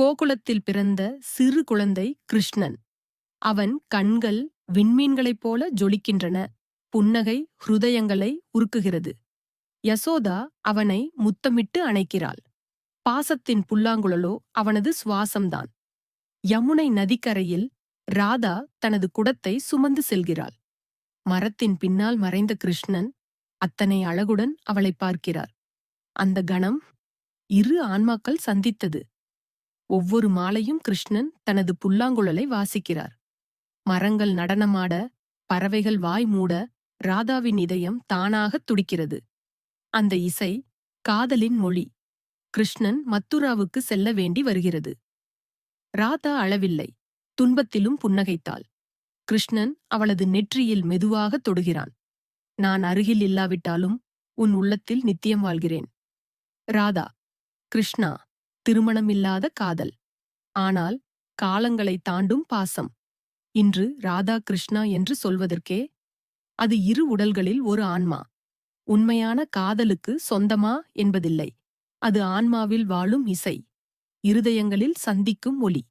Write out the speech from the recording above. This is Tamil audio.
கோகுலத்தில் பிறந்த சிறு குழந்தை கிருஷ்ணன். அவன் கண்கள் விண்மீன்களைப் போல ஜொலிக்கின்றன. புன்னகை ஹிருதயங்களை உருக்குகிறது. யசோதா அவனை முத்தமிட்டு அணைக்கிறாள். பாசத்தின் புல்லாங்குழலோ அவனது சுவாசம்தான். யமுனை நதிக்கரையில் ராதா தனது குடத்தை சுமந்து செல்கிறாள். மரத்தின் பின்னால் மறைந்த கிருஷ்ணன் அத்தனை அழகுடன் அவளை பார்க்கிறார். அந்த கணம் இரு ஆன்மாக்கள் சந்தித்தது. ஒவ்வொரு மாலையும் கிருஷ்ணன் தனது புல்லாங்குழலை வாசிக்கிறார். மரங்கள் நடனமாட, பறவைகள் வாய் மூட, ராதாவின் இதயம் தானாகத் துடிக்கிறது. அந்த இசை காதலின் மொழி. கிருஷ்ணன் மத்துராவுக்கு செல்ல வேண்டி வருகிறது. ராதா அழவில்லை, துன்பத்திலும் புன்னகைத்தாள். கிருஷ்ணன் அவளது நெற்றியில் மெதுவாகத் தொடுகிறான். நான் அருகில் இல்லாவிட்டாலும் உன் உள்ளத்தில் நித்தியம் வாழ்கிறேன். ராதா. கிருஷ்ணா. திருமணமில்லாத காதல். ஆனால் காலங்களை தாண்டும் பாசம். இன்று ராதா கிருஷ்ணா என்று சொல்வதற்கே அது இரு உடல்களில் ஒரு ஆன்மா. உண்மையான காதலுக்கு சொந்தமா என்பதில்லை. அது ஆன்மாவில் வாழும் இசை, இருதயங்களில் சந்திக்கும் ஒலி.